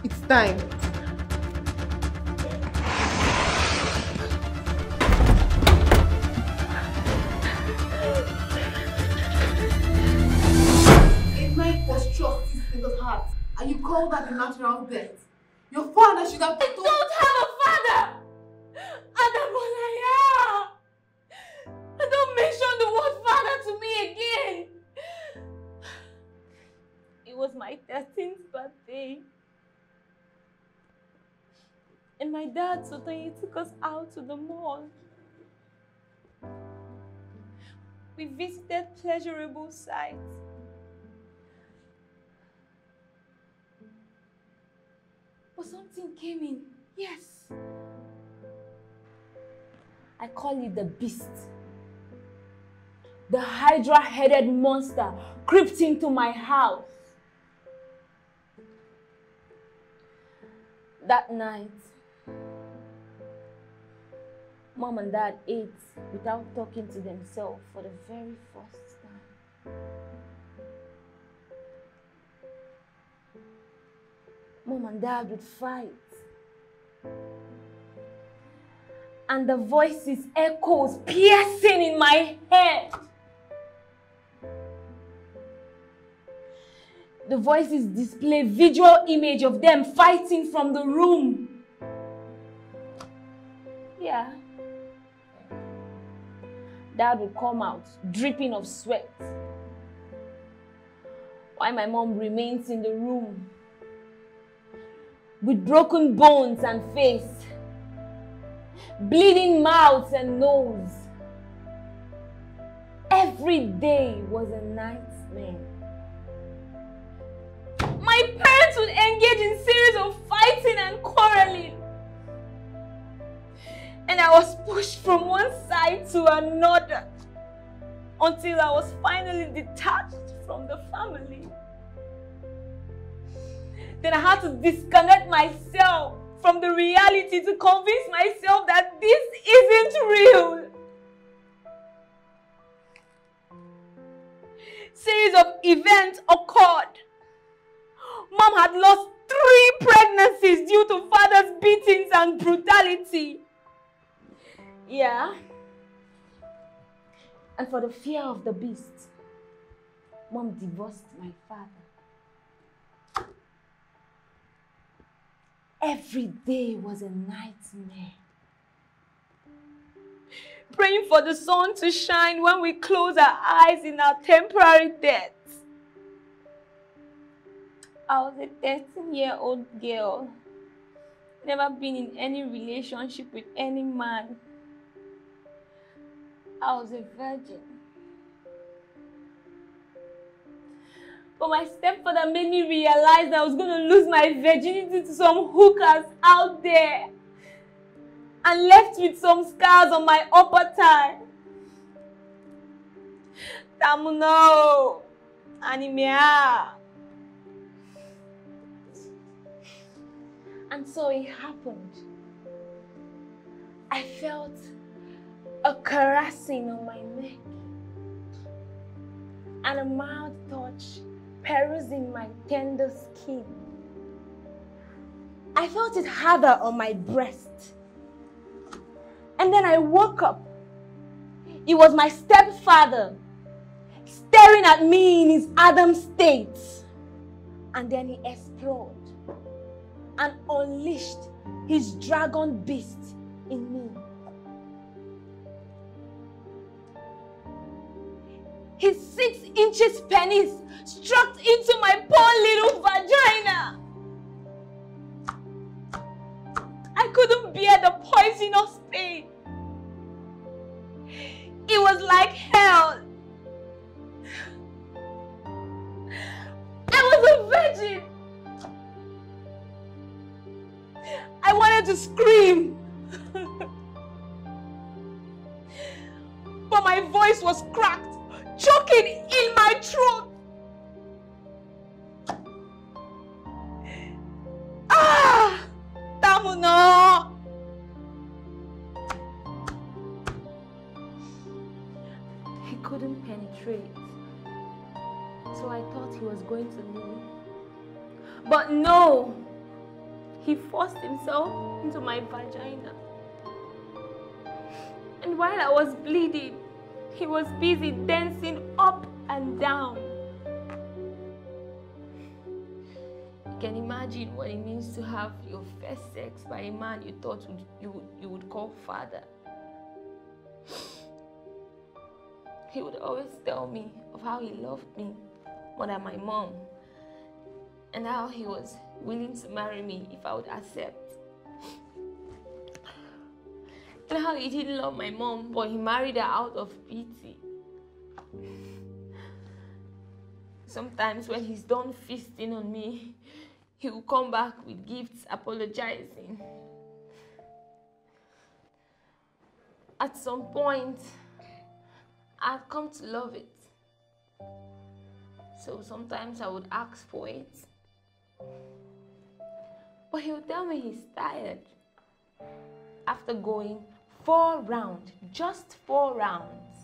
It's time. A knife was thrust in his heart, and you call that a natural death. Your father should have. I don't have a father! Adabolaya! And don't mention the word father to me again! It was my 13th birthday. And my dad suddenly took us out to the mall. We visited pleasurable sights. But something came in. Yes. I call it the beast. The hydra-headed monster crept into my house. That night, Mom and Dad ate without talking to themselves for the very first time. Mom and Dad would fight. And the voices echoes piercing in my head. The voices display visual image of them fighting from the room. Yeah. Dad would come out, dripping of sweat, while my mom remains in the room with broken bones and face, bleeding mouths and nose. Every day was a nightmare. My parents would engage in series of fighting and quarreling. And I was pushed from one side to another until I was finally detached from the family. Then I had to disconnect myself from the reality to convince myself that this isn't real. Series of events occurred. Mom had lost 3 pregnancies due to father's beatings and brutality. Yeah. And for the fear of the beast, Mom divorced my father. Every day was a nightmare. Praying for the sun to shine when we close our eyes in our temporary death. I was a 13-year-old girl. Never been in any relationship with any man. I was a virgin. But my stepfather made me realize that I was going to lose my virginity to some hookers out there. And left with some scars on my upper thigh. Tamuno. Anemia. And so it happened. I felt a caressing on my neck and a mild touch perusing my tender skin. I felt it harder on my breast. And then I woke up. It was my stepfather staring at me in his Adam state. And then he exploded and unleashed his dragon beast in me. His 6 inches penis struck into my poor little vagina. I couldn't bear the poisonous pain. It was like hell. I was a virgin. I wanted to scream. But my voice was cracked, choking in my throat. Ah! Tamuno! He couldn't penetrate. So I thought he was going to leave. But no! he forced himself into my vagina. And while I was bleeding, he was busy dancing up and down. You can imagine what it means to have your first sex by a man you thought you would call father. He would always tell me of how he loved me more than my mom, and how he was willing to marry me if I would accept. And how he didn't love my mom, but he married her out of pity. Sometimes when he's done feasting on me, he will come back with gifts apologizing. At some point, I'd come to love it. So sometimes I would ask for it. But he would tell me he's tired. After going 4 rounds, just 4 rounds,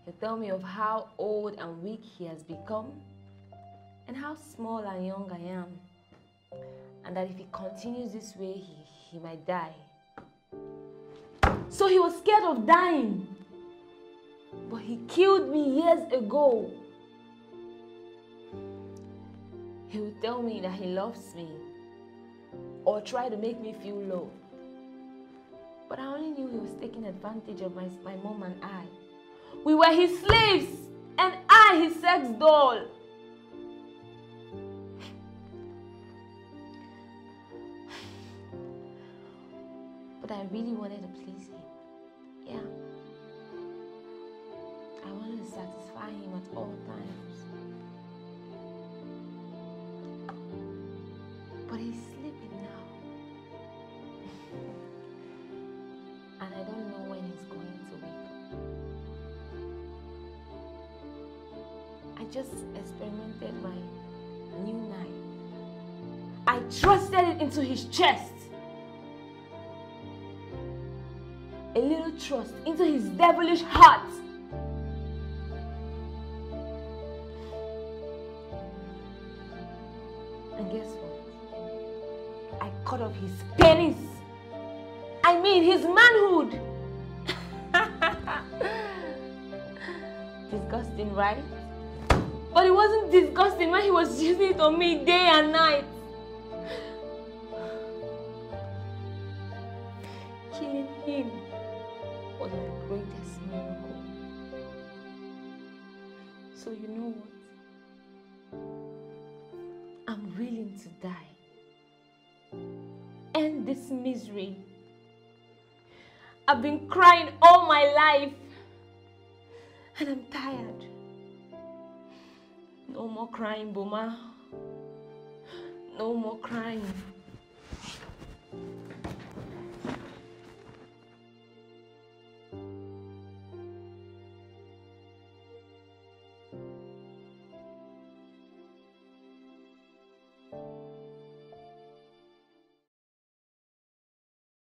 he'll tell me of how old and weak he has become, and how small and young I am, and that if he continues this way, he might die. So he was scared of dying, but he killed me years ago. He would tell me that he loves me, or try to make me feel low. But I only knew he was taking advantage of my mom and I. We were his slaves, and I his sex doll. But I really wanted to please him. Yeah. I wanted to satisfy him at all times. But he's sleeping now. And I don't know when he's going to wake up. I just experimented my new knife. I thrusted it into his chest. A little thrust into his devilish heart. And guess what? I cut off his penis. I mean his manhood. Disgusting, right? But it wasn't disgusting when he was using it on me day and night. Killing him was the greatest miracle. So you know what? I'm willing to die. End this misery. I've been crying all my life, and I'm tired. No more crying, Boma. No more crying.